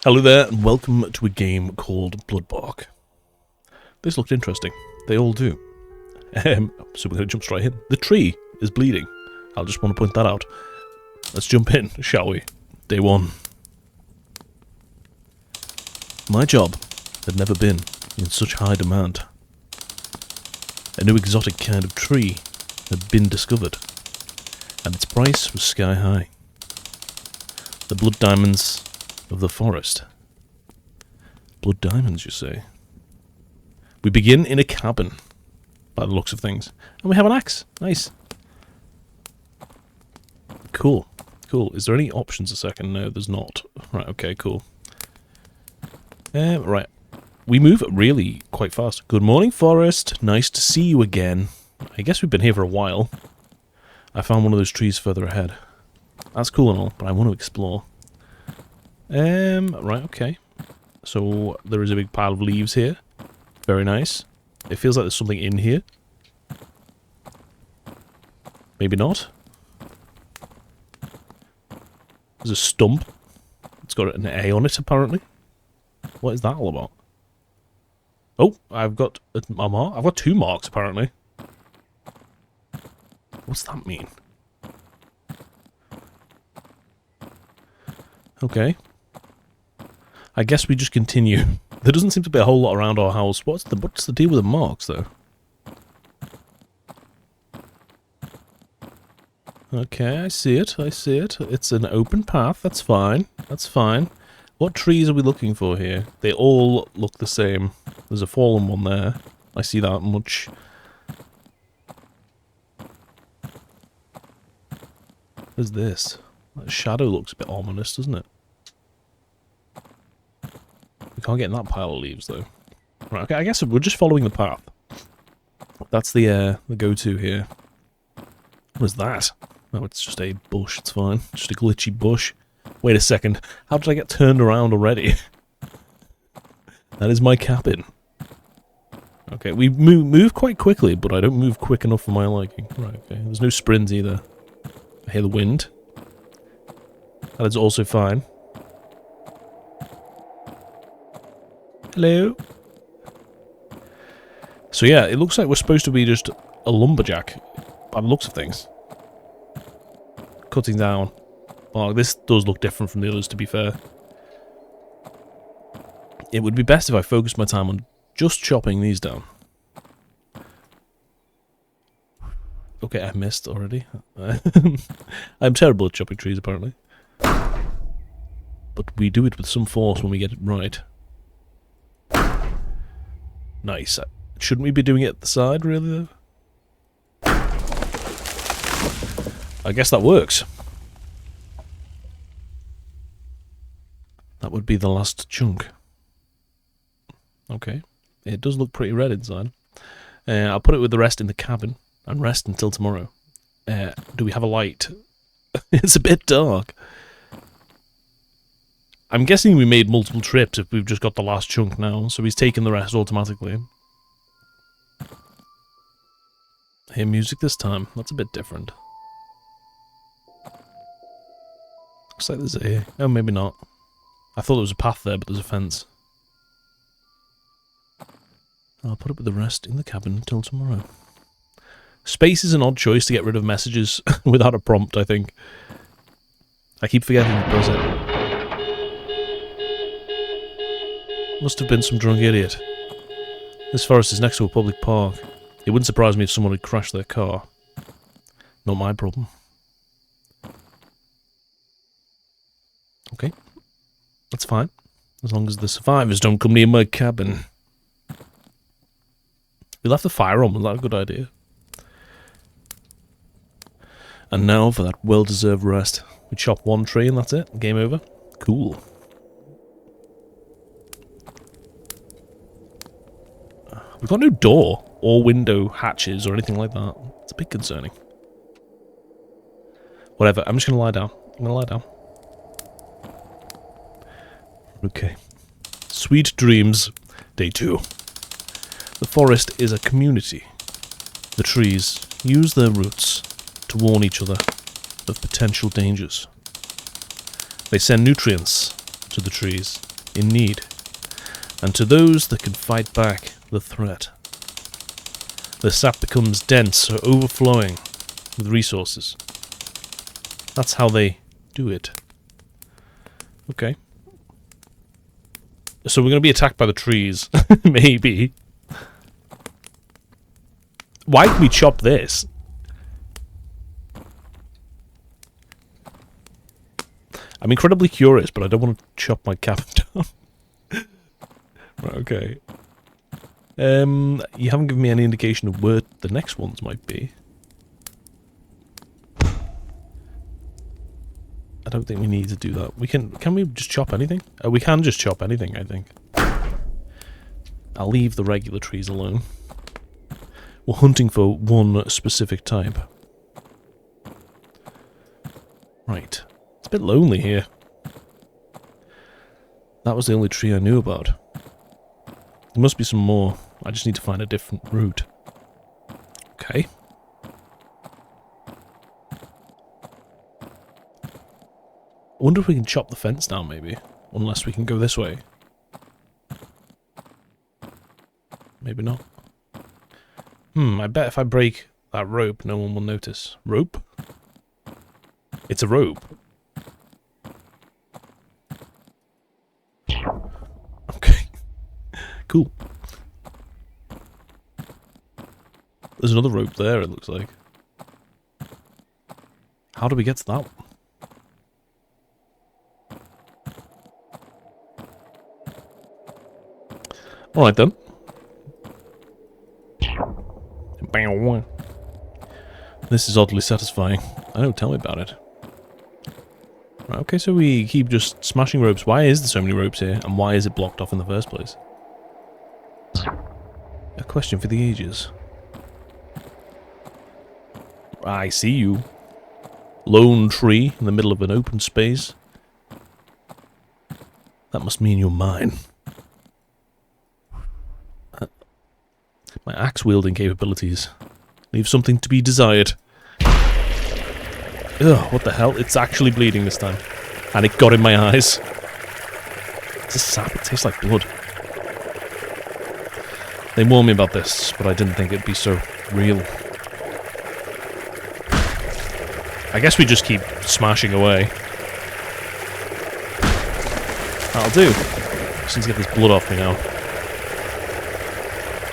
Hello there, and welcome to a game called Bloodbark. This looked interesting. They all do. So we're going to jump straight in. The tree is bleeding. I'll just want to point that out. Let's jump in, shall we? Day one. My job had never been in such high demand. A new exotic kind of tree had been discovered, and its price was sky high. The blood diamonds of the forest. Blood diamonds, you say? We begin in a cabin, by the looks of things. And we have an axe. Nice. Cool. Cool. Is there any options a second? No, there's not. Right, okay, cool. Right. We move really quite fast. Good morning, forest. Nice to see you again. I guess we've been here for a while. I found one of those trees further ahead. That's cool and all, but I want to explore. Right, okay. So, there is a big pile of leaves here. Very nice. It feels like there's something in here. Maybe not. There's a stump. It's got an A on it, apparently. What is that all about? Oh, I've got a mark. I've got 2 marks, apparently. What's that mean? Okay. I guess we just continue. There doesn't seem to be a whole lot around our house. What's the deal with the marks, though? Okay, I see it. I see it. It's an open path. That's fine. That's fine. What trees are we looking for here? They all look the same. There's a fallen one there. I see that much. What is this? That shadow looks a bit ominous, doesn't it? We can't get in that pile of leaves, though. Right, okay, I guess we're just following the path. That's the go-to here. What is that? Oh, it's just a bush, it's fine. Just a glitchy bush. Wait a second. How did I get turned around already? That is my cabin. Okay, we move quite quickly, but I don't move quick enough for my liking. Right, okay. There's no sprint either. I hear the wind. That is also fine. Hello? So yeah, it looks like we're supposed to be just a lumberjack, by the looks of things. Cutting down. Oh, this does look different from the others, to be fair. It would be best if I focused my time on just chopping these down. Okay, I missed already. I'm terrible at chopping trees, apparently. But we do it with some force when we get it right. Nice. Shouldn't we be doing it at the side, really, though? I guess that works. That would be the last chunk. Okay. It does look pretty red inside. I'll put it with the rest in the cabin and rest until tomorrow. Do we have a light? It's a bit dark. I'm guessing we made multiple trips if we've just got the last chunk now, so he's taken the rest automatically. I hear music this time. That's a bit different. Looks like there's a... Oh, maybe not. I thought there was a path there, but there's a fence. I'll put it with the rest in the cabin until tomorrow. Space is an odd choice to get rid of messages without a prompt, I think. I keep forgetting to press it. Must have been some drunk idiot. This forest is next to a public park. It wouldn't surprise me if someone had crashed their car. Not my problem. Okay. That's fine. As long as the survivors don't come near my cabin. We left the fire on. Was that a good idea? And now for that well-deserved rest. We chop one tree and that's it. Game over. Cool. We've got no door or window hatches or anything like that. It's a bit concerning. Whatever, I'm just going to lie down. I'm going to lie down. Okay. Sweet dreams. Day 2. The forest is a community. The trees use their roots to warn each other of potential dangers. They send nutrients to the trees in need, and to those that can fight back the threat. The sap becomes dense or overflowing with resources. That's how they do it. Okay. So we're going to be attacked by the trees. Maybe. Why can we chop this? I'm incredibly curious, but I don't want to chop my cabin down. Right, okay. You haven't given me any indication of where the next ones might be. I don't think we need to do that. We can we just chop anything? We can just chop anything, I think. I'll leave the regular trees alone. We're hunting for one specific type. Right. It's a bit lonely here. That was the only tree I knew about. There must be some more. I just need to find a different route. Okay. I wonder if we can chop the fence down, maybe. Unless we can go this way. Maybe not. I bet if I break that rope, no one will notice. Rope? It's a rope. Okay. Cool. There's another rope there, it looks like. How do we get to that one? Alright then. This is oddly satisfying. I know, tell me about it. Right, okay, so we keep just smashing ropes. Why is there so many ropes here? And why is it blocked off in the first place? A question for the ages. I see you. Lone tree in the middle of an open space. That must mean you're mine. My axe-wielding capabilities leave something to be desired. Ugh, what the hell? It's actually bleeding this time. And it got in my eyes. It's a sap, it tastes like blood. They warned me about this, but I didn't think it'd be so real. I guess we just keep smashing away. That'll do. Just need to get this blood off me now.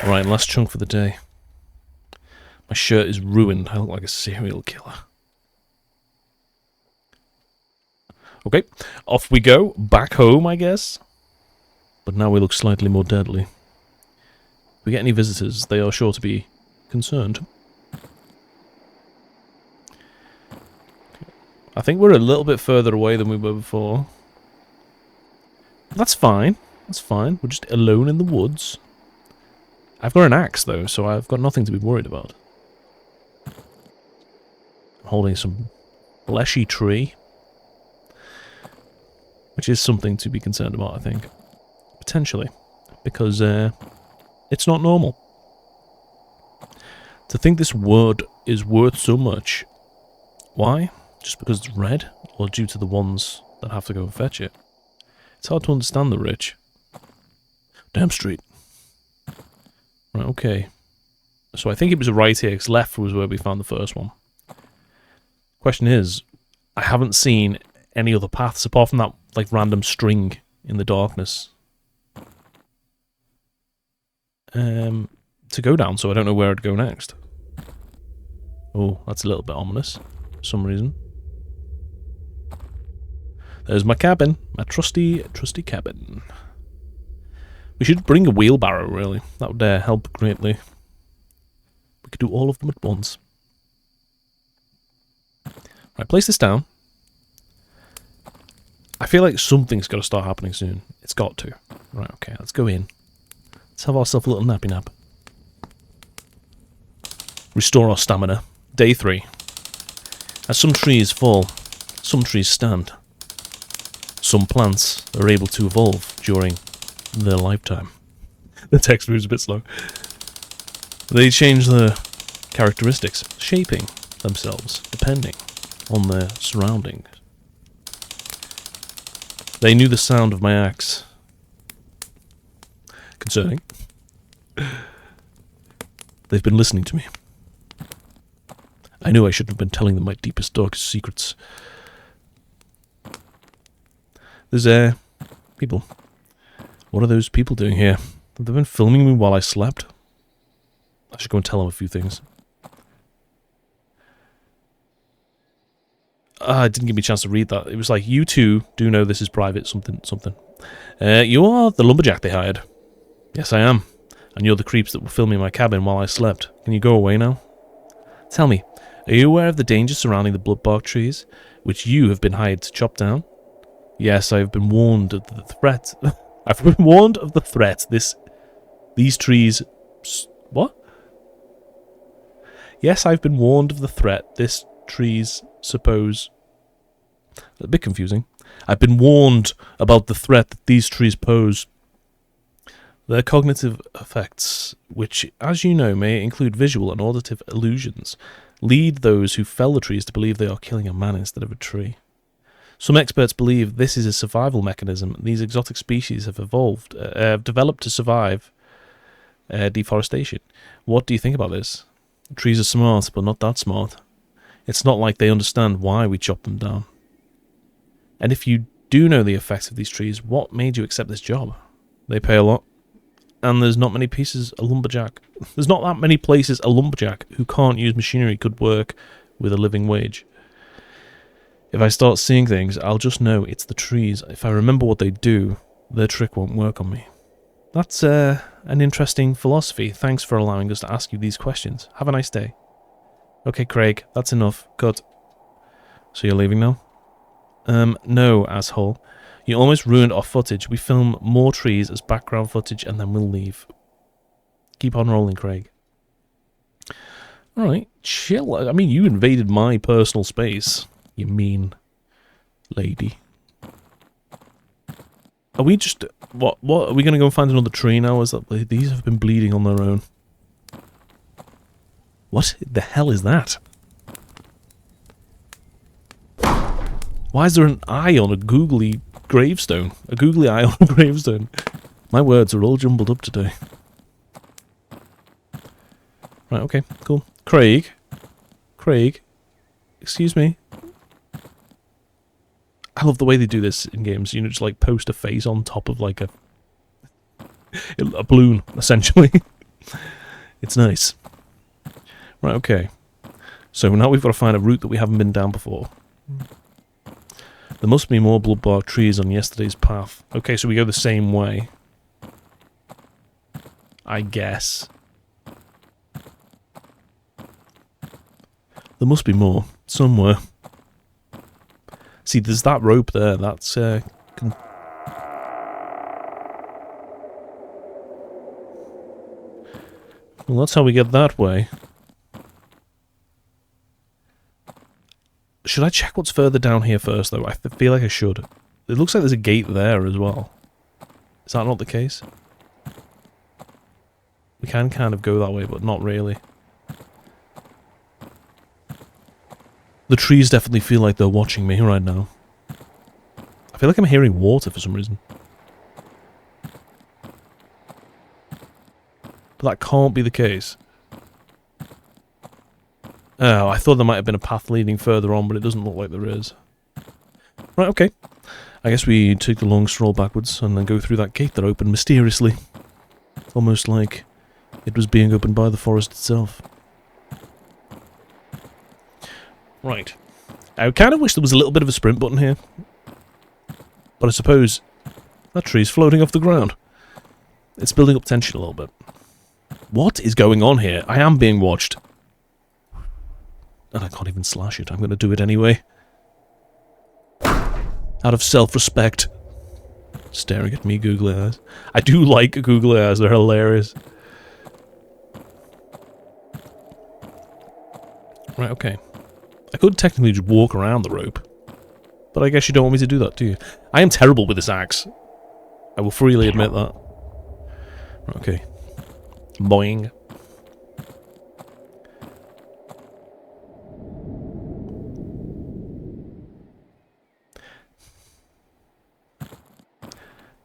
Right, last chunk for the day. My shirt is ruined. I look like a serial killer. Okay, off we go. Back home, I guess. But now we look slightly more deadly. If we get any visitors, they are sure to be concerned. I think we're a little bit further away than we were before. That's fine. That's fine. We're just alone in the woods. I've got an axe, though, so I've got nothing to be worried about. I'm holding some fleshy tree. Which is something to be concerned about, I think. Potentially. Because, it's not normal. To think this wood is worth so much. Why? Just because it's red? Or due to the ones that have to go and fetch it? It's hard to understand the rich. Damn straight. Right, okay. So I think it was right here, because left was where we found the first one. Question is, I haven't seen any other paths apart from that, like, random string in the darkness. To go down, so I don't know where I'd go next. Oh, that's a little bit ominous, for some reason. There's my cabin. My trusty cabin. We should bring a wheelbarrow, really. That would help greatly. We could do all of them at once. Right, place this down. I feel like something's got to start happening soon. It's got to. Right, okay, let's go in. Let's have ourselves a little nappy nap. Restore our stamina. Day 3. As some trees fall, some trees stand. Some plants are able to evolve during their lifetime. The text moves a bit slow. They change their characteristics, shaping themselves depending on their surroundings. They knew the sound of my axe concerning. They've been listening to me. I knew I shouldn't have been telling them my deepest, darkest secrets. There's, people. What are those people doing here? They've been filming me while I slept. I should go and tell them a few things. It didn't give me a chance to read that. It was like, you two do know this is private, something. You are the lumberjack they hired. Yes, I am. And you're the creeps that were filming my cabin while I slept. Can you go away now? Tell me, are you aware of the dangers surrounding the bloodbark trees, which you have been hired to chop down? Yes, I have been warned of the threat. I've been warned of the threat. These trees... What? Yes, I've been warned of the threat. This trees suppose... A bit confusing. I've been warned about the threat that these trees pose. Their cognitive effects, which, as you know, may include visual and auditive illusions, lead those who fell the trees to believe they are killing a man instead of a tree. Some experts believe this is a survival mechanism. These exotic species have developed to survive deforestation. What do you think about this? Trees are smart, but not that smart. It's not like they understand why we chop them down. And if you do know the effects of these trees, what made you accept this job? They pay a lot. And there's not many places a lumberjack... There's not that many places a lumberjack who can't use machinery could work with a living wage. If I start seeing things, I'll just know it's the trees. If I remember what they do, their trick won't work on me. That's an interesting philosophy. Thanks for allowing us to ask you these questions. Have a nice day. Okay, Craig, that's enough. Cut. So you're leaving now? No, asshole. You almost ruined our footage. We film more trees as background footage and then we'll leave. Keep on rolling, Craig. Alright, chill. I mean, you invaded my personal space. You mean lady. Are we just... What? Are we going to go and find another tree now? Is that... These have been bleeding on their own. What the hell is that? Why is there an eye on a googly gravestone? A googly eye on a gravestone. My words are all jumbled up today. Right, okay, cool. Craig. Excuse me. I love the way they do this in games. You know, just like post a face on top of like a balloon, essentially. It's nice. Right, okay. So now we've got to find a route that we haven't been down before. There must be more bloodbark trees on yesterday's path. Okay, so we go the same way. I guess. There must be more. Somewhere. See, there's that rope there. That's, well, that's how we get that way. Should I check what's further down here first, though? I feel like I should. It looks like there's a gate there as well. Is that not the case? We can kind of go that way, but not really. The trees definitely feel like they're watching me right now. I feel like I'm hearing water for some reason. But that can't be the case. Oh, I thought there might have been a path leading further on, but it doesn't look like there is. Right, okay. I guess we take the long stroll backwards and then go through that gate that opened mysteriously. Almost like it was being opened by the forest itself. Right. I kind of wish there was a little bit of a sprint button here. But I suppose that tree's floating off the ground. It's building up tension a little bit. What is going on here? I am being watched. And I can't even slash it. I'm going to do it anyway. Out of self-respect. Staring at me, googly eyes. I do like googly eyes. They're hilarious. Right, okay. I could technically just walk around the rope. But I guess you don't want me to do that, do you? I am terrible with this axe. I will freely admit that. Right, okay. Boing.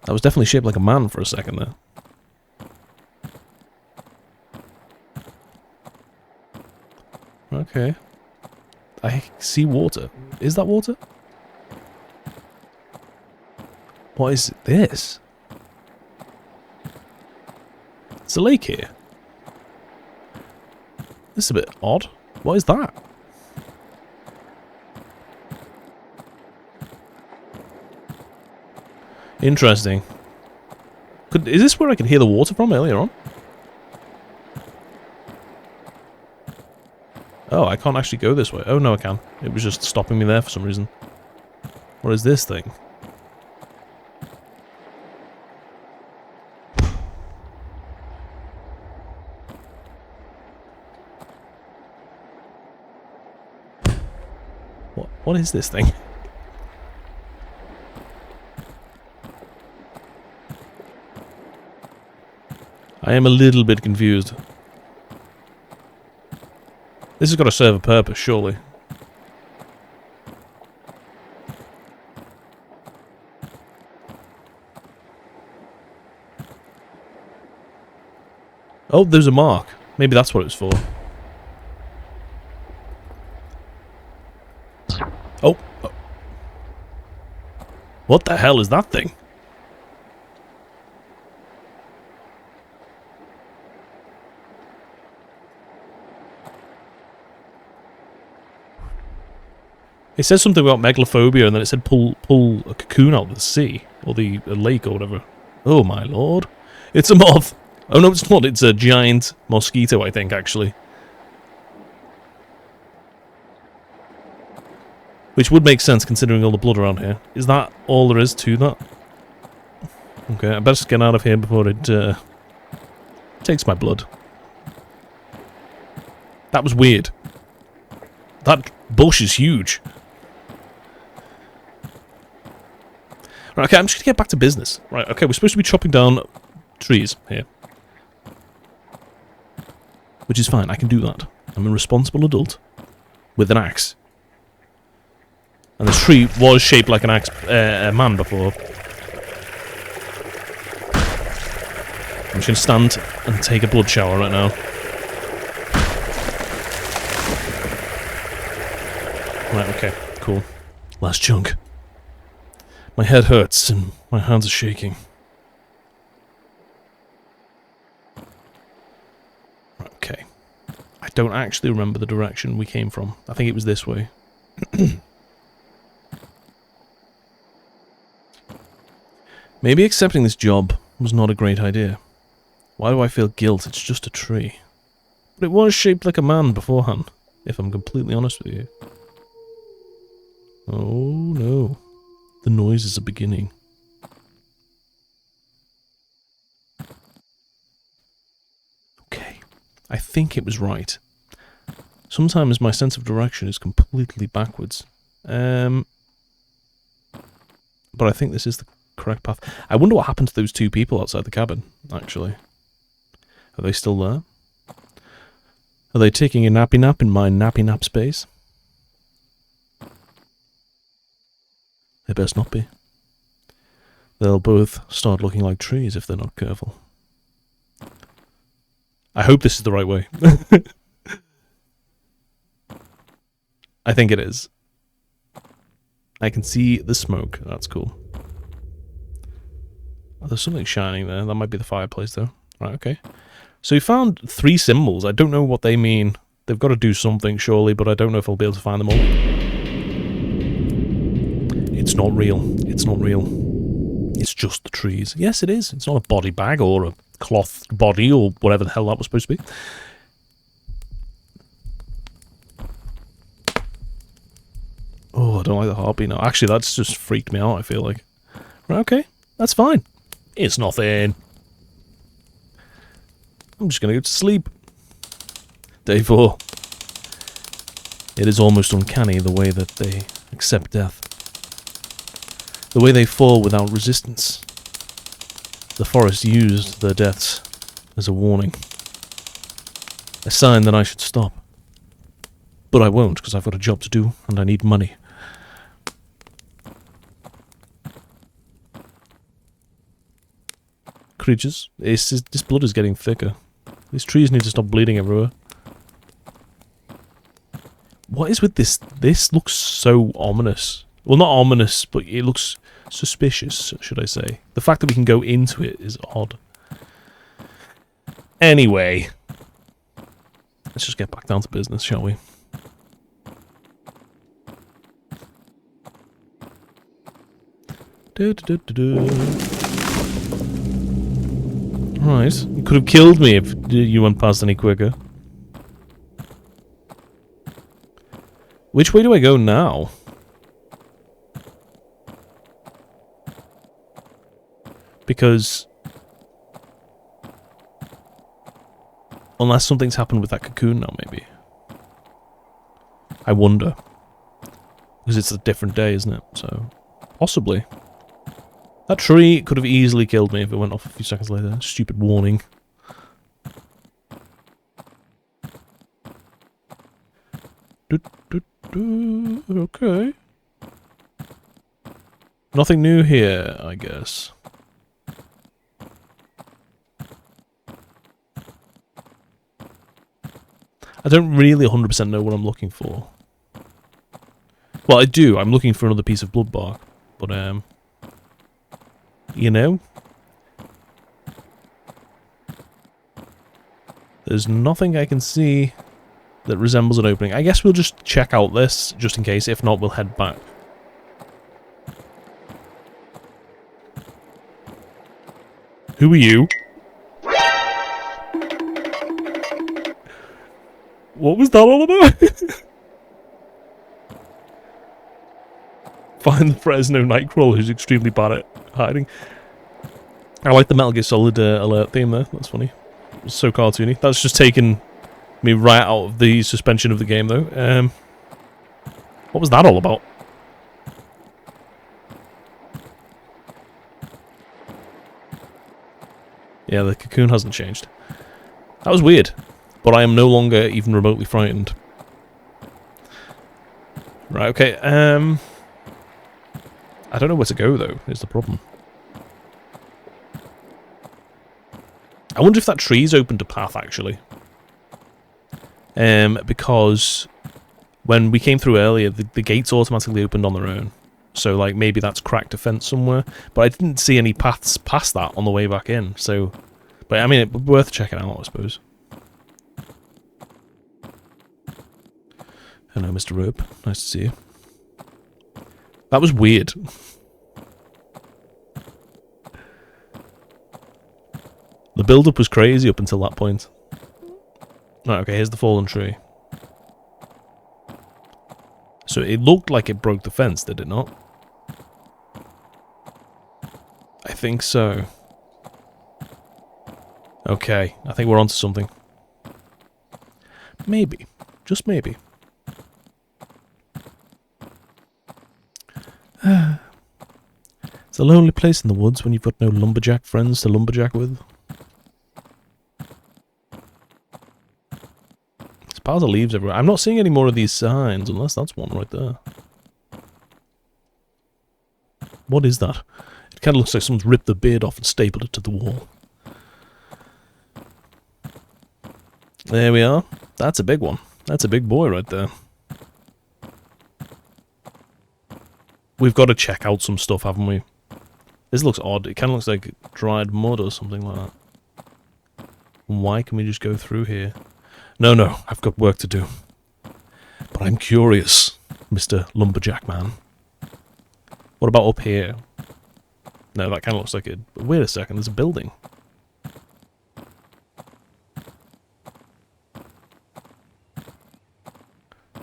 That was definitely shaped like a man for a second there. Okay. I see water. Is that water? What is this? It's a lake here. This is a bit odd. What is that? Interesting. Is this where I could hear the water from earlier on? Oh, I can't actually go this way. Oh, no, I can. It was just stopping me there for some reason. What is this thing? What is this thing? I am a little bit confused. This has got to serve a purpose, surely. Oh, there's a mark. Maybe that's what it's for. Oh. What the hell is that thing? It says something about megalophobia, and then it said pull a cocoon out of the sea, or the lake, or whatever. Oh my lord. It's a moth! Oh no, it's not. It's a giant mosquito, I think, actually. Which would make sense, considering all the blood around here. Is that all there is to that? Okay, I better just get out of here before it takes my blood. That was weird. That bush is huge. Right, okay, I'm just going to get back to business. Right, okay, we're supposed to be chopping down trees here. Which is fine, I can do that. I'm a responsible adult with an axe. And this tree was shaped like an axe, a man before. I'm just going to stand and take a blood shower right now. Right, okay, cool. Last chunk. My head hurts and my hands are shaking. Right, okay. I don't actually remember the direction we came from. I think it was this way. Maybe accepting this job was not a great idea. Why do I feel guilt? It's just a tree. But it was shaped like a man beforehand, if I'm completely honest with you. Oh no. The noises are beginning. Okay. I think it was right. Sometimes my sense of direction is completely backwards. But I think this is the correct path. I wonder what happened to those two people outside the cabin, actually. Are they still there? Are they taking a nappy nap in my nappy nap space? They best not be. They'll both start looking like trees if they're not careful. I hope this is the right way. I think it is. I can see the smoke. That's cool. Oh, there's something shining there. That might be the fireplace, though. Right, okay. So we found 3 symbols. I don't know what they mean. They've got to do something, surely, but I don't know if I'll be able to find them all. It's not real. It's not real. It's just the trees. Yes, it is. It's not a body bag or a cloth body or whatever the hell that was supposed to be. Oh, I don't like the heartbeat now. Actually, that's just freaked me out, I feel like. Right, okay. That's fine. It's nothing. I'm just going to go to sleep. Day 4. It is almost uncanny the way that they accept death. The way they fall without resistance. The forest used their deaths as a warning. A sign that I should stop. But I won't, because I've got a job to do, and I need money. Creatures, this blood is getting thicker. These trees need to stop bleeding everywhere. What is with this? This looks so ominous. Well, not ominous, but it looks suspicious, should I say. The fact that we can go into it is odd. Anyway. Let's just get back down to business, shall we? Right. You could have killed me if you went past any quicker. Which way do I go now? Because... unless something's happened with that cocoon now, maybe. I wonder. Because it's a different day, isn't it? So, possibly. That tree could have easily killed me if it went off a few seconds later. Stupid warning. Okay. Nothing new here, I guess. I don't really 100% know what I'm looking for. Well, I do. I'm looking for another piece of Bloodbark. But, you know? There's nothing I can see that resembles an opening. I guess we'll just check out this, just in case. If not, we'll head back. Who are you? What was that all about? Find the Fresno Nightcrawler who's extremely bad at hiding. I like the Metal Gear Solid alert theme there. That's funny. It's so cartoony. That's just taken me right out of the suspension of the game, though. What was that all about? Yeah, the cocoon hasn't changed. That was weird. But I am no longer even remotely frightened. Right, okay, I don't know where to go, though, is the problem. I wonder if that tree's opened a path, actually. Because when we came through earlier, the gates automatically opened on their own. So, like, maybe that's cracked a fence somewhere. But I didn't see any paths past that on the way back in, so... But, I mean, it's worth checking out, I suppose. Hello, Mr. Rope. Nice to see you. That was weird. The build-up was crazy up until that point. Right, okay, here's the fallen tree. So it looked like it broke the fence, did it not? I think so. Okay, I think we're onto something. Maybe. Just maybe. It's a lonely place in the woods when you've got no lumberjack friends to lumberjack with. There's piles of leaves everywhere. I'm not seeing any more of these signs, unless that's one right there. What is that? It kind of looks like someone's ripped the beard off and stapled it to the wall. There we are. That's a big one. That's a big boy right there. We've got to check out some stuff, haven't we? This looks odd. It kind of looks like dried mud or something like that. Why can we just go through here? No, I've got work to do. But I'm curious, Mr. Lumberjack Man. What about up here? No, that kind of looks like it. Wait a second, there's a building.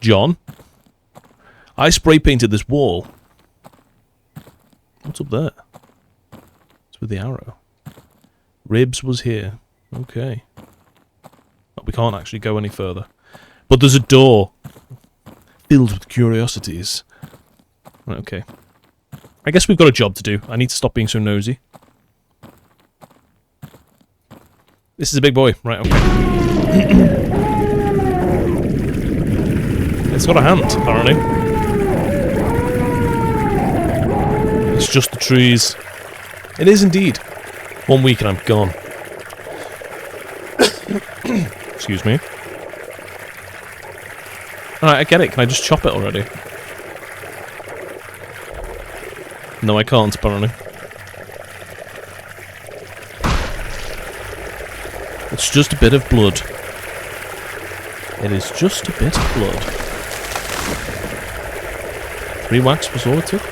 John? I spray painted this wall. What's up there? It's with the arrow. Ribs was here. Okay. But we can't actually go any further. But there's a door filled with curiosities. Right, okay. I guess we've got a job to do. I need to stop being so nosy. This is a big boy. Right, okay. It's got a hand, apparently. It's just the trees. It is indeed. 1 week and I'm gone. Excuse me. Alright, I get it. Can I just chop it already? No, I can't, apparently. It's just a bit of blood. It is just a bit of blood. 3 wax was all it took.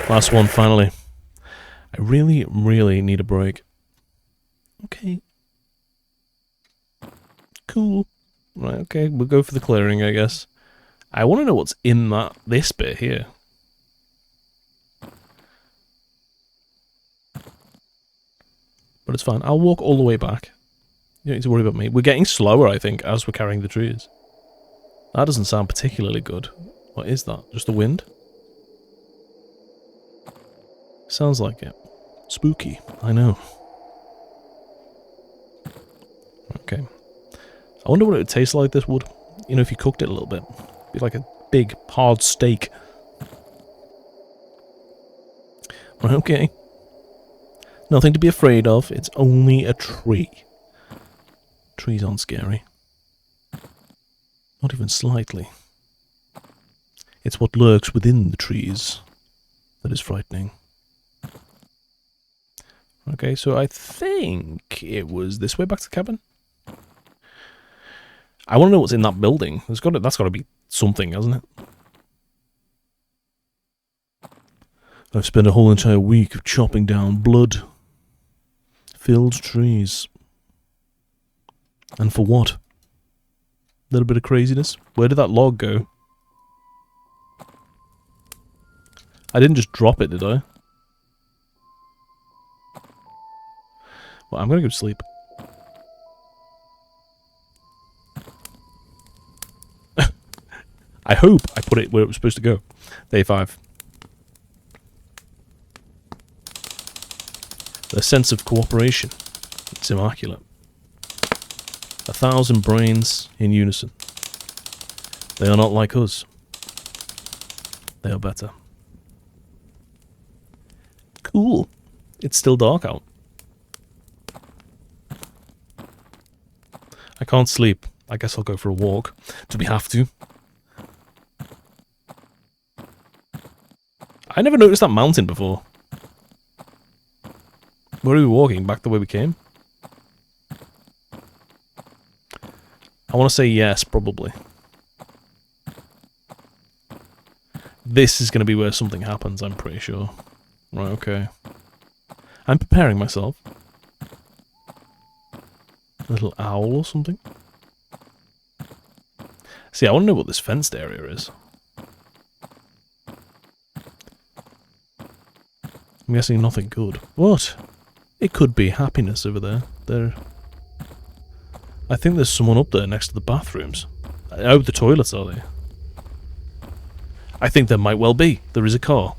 Last one, finally. I really, really need a break. Okay. Cool. Right, okay, we'll go for the clearing, I guess. I want to know what's in this bit here. But it's fine. I'll walk all the way back. You don't need to worry about me. We're getting slower, I think, as we're carrying the trees. That doesn't sound particularly good. What is that? Just the wind? Sounds like it. Spooky. I know. Okay. I wonder what it would taste like, this wood. You know, if you cooked it a little bit. It'd be like a big, hard steak. Right, okay. Nothing to be afraid of. It's only a tree. Trees aren't scary. Not even slightly. It's what lurks within the trees that is frightening. Okay, so I think it was this way back to the cabin. I want to know what's in that building. That's got to be something, hasn't it? I've spent a whole entire week of chopping down blood-filled trees. And for what? A little bit of craziness. Where did that log go? I didn't just drop it, did I? Well, I'm gonna go to sleep. I hope I put it where it was supposed to go. Day 5. The sense of cooperation. It's immaculate. 1,000 brains in unison. They are not like us. They are better. Cool. It's still dark out. I can't sleep. I guess I'll go for a walk. Do we have to? I never noticed that mountain before. Where are we walking? Back the way we came? I want to say yes, probably. This is going to be where something happens, I'm pretty sure. Right, okay. I'm preparing myself. A little owl or something. See, I want to know what this fenced area is. I'm guessing nothing good. What? It could be happiness over there. I think there's someone up there next to the bathrooms. Oh, the toilets, are they? I think there might well be. There is a car.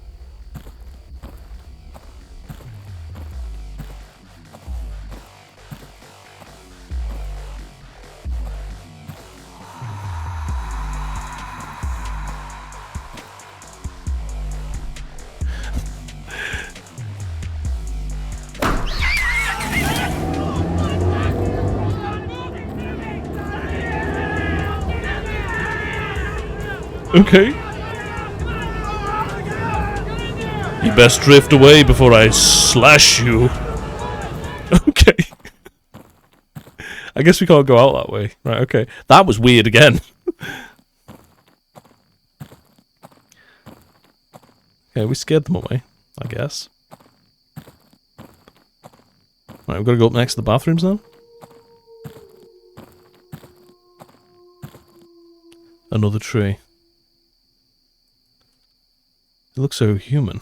Okay. You best drift away before I slash you. Okay. I guess we can't go out that way. Right, okay. That was weird again. Okay, we scared them away, I guess. Right, we've got to go up next to the bathrooms now. Another tree. It looks so human.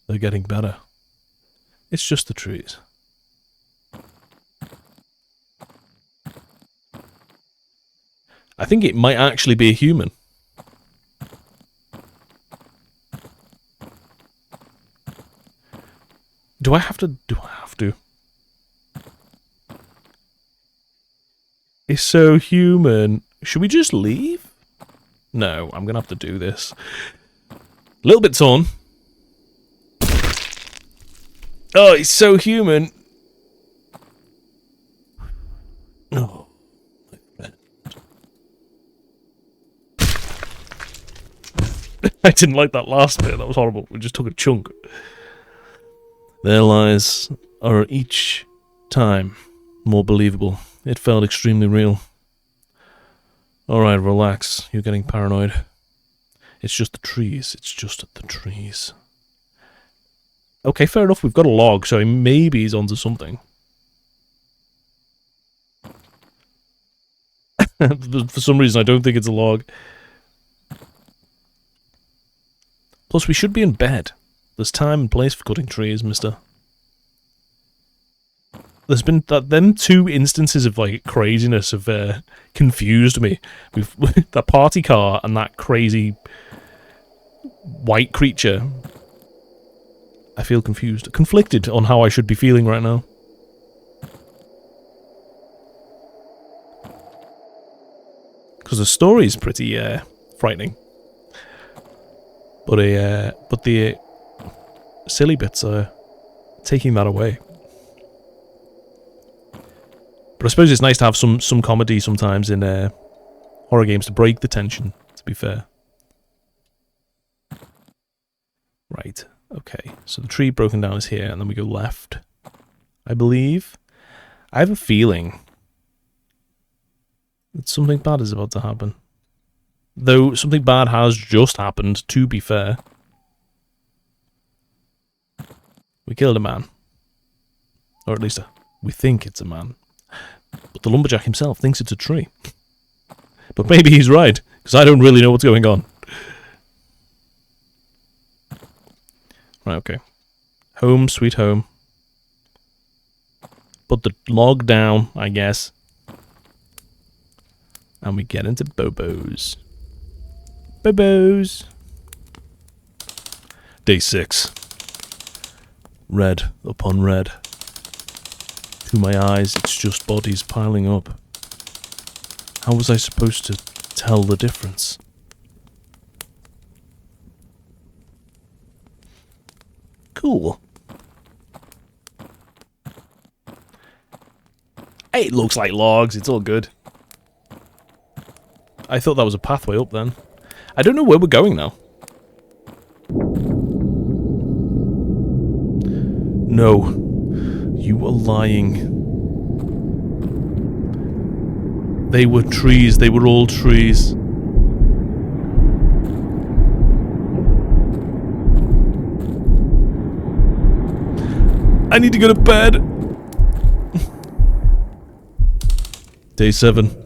They're getting better. It's just the trees. I think it might actually be a human. Do I have to? It's so human. Should we just leave? No, I'm gonna have to do this. A little bit torn. Oh, he's so human. Oh, my friend. I didn't like that last bit. That was horrible. We just took a chunk. Their lies are each time more believable. It felt extremely real. Alright, relax. You're getting paranoid. It's just the trees. It's just the trees. Okay, fair enough. We've got a log, so maybe he's onto something. For some reason, I don't think it's a log. Plus, we should be in bed. There's time and place for cutting trees, mister. There's been them 2 instances of, like, craziness have confused me. With that party car and that crazy white creature. I feel confused. Conflicted on how I should be feeling right now. Because the story's pretty frightening. But the silly bits are taking that away. But I suppose it's nice to have some comedy sometimes in horror games to break the tension, to be fair. Right, okay. So the tree broken down is here, and then we go left, I believe. I have a feeling that something bad is about to happen. Though something bad has just happened, to be fair. We killed a man. Or at least we think it's a man. But the lumberjack himself thinks it's a tree. But maybe he's right, because I don't really know what's going on. Right, okay. Home, sweet home. Put the log down, I guess. And we get into Bobos. Bobos! Day 6. Red upon red. To my eyes, it's just bodies piling up. How was I supposed to tell the difference? Cool. It looks like logs, it's all good. I thought that was a pathway up then. I don't know where we're going now. No. You are lying. They were trees. They were all trees. I need to go to bed. Day 7.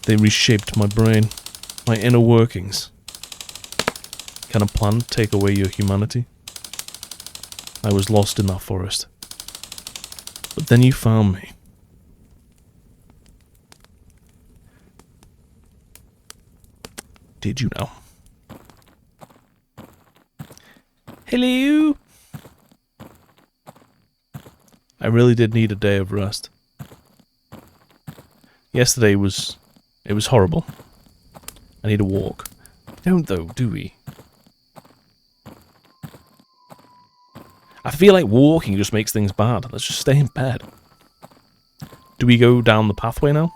They reshaped my brain, my inner workings. Can a plant take away your humanity? I was lost in that forest. But then you found me. Did you know? Hello? I really did need a day of rest. Yesterday was... it was horrible. I need a walk. We don't though, do we? I feel like walking just makes things bad. Let's just stay in bed. Do we go down the pathway now?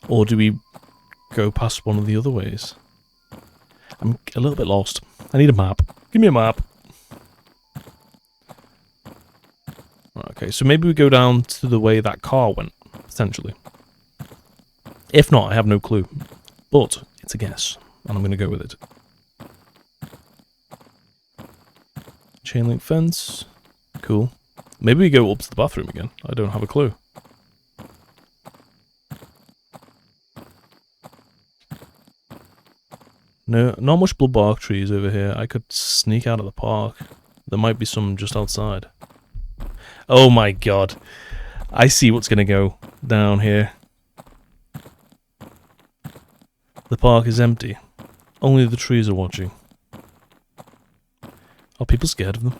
Or do we go past one of the other ways? I'm a little bit lost. I need a map. Give me a map. Okay, so maybe we go down to the way that car went, potentially. If not, I have no clue. But it's a guess, and I'm going to go with it. Chain link fence. Cool. Maybe we go up to the bathroom again. I don't have a clue. No, not much bloodbark trees over here. I could sneak out of the park. There might be some just outside. Oh my god. I see what's going to go down here. The park is empty. Only the trees are watching. Are people scared of them?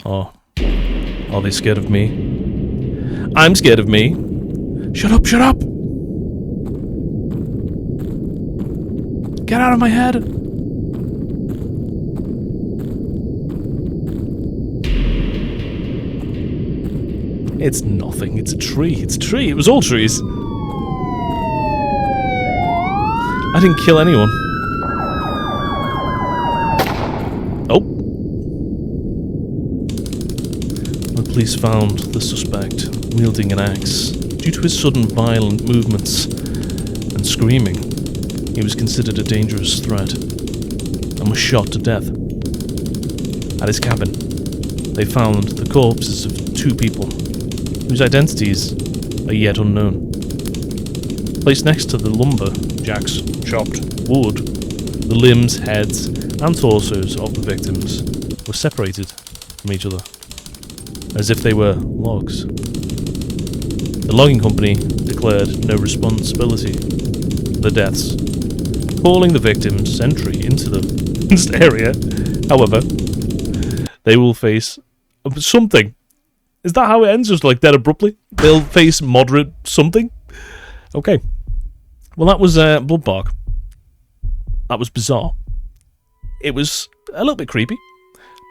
Or are they scared of me? I'm scared of me. Shut up, shut up! Get out of my head! It's nothing. It's a tree. It's a tree. It was all trees. I didn't kill anyone. Oh. The police found the suspect wielding an axe. Due to his sudden violent movements and screaming, he was considered a dangerous threat and was shot to death. At his cabin, they found the corpses of 2 people, whose identities are yet unknown. Placed next to the lumber jacks chopped wood, the limbs, heads, and torsos of the victims were separated from each other, as if they were logs. The logging company declared no responsibility for the deaths, calling the victims' entry into the area. However, they will face something. Is that how it ends? Just like dead abruptly? They'll face moderate something? Okay. Well, that was Bloodbark. That was bizarre. It was a little bit creepy,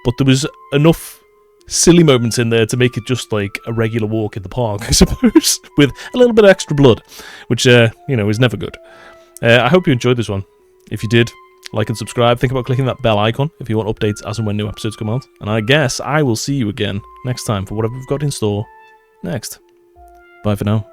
but there was enough silly moments in there to make it just like a regular walk in the park, I suppose, with a little bit of extra blood, which, you know, is never good. I hope you enjoyed this one. If you did, like and subscribe. Think about clicking that bell icon if you want updates as and when new episodes come out. And I guess I will see you again next time for whatever we've got in store next. Bye for now.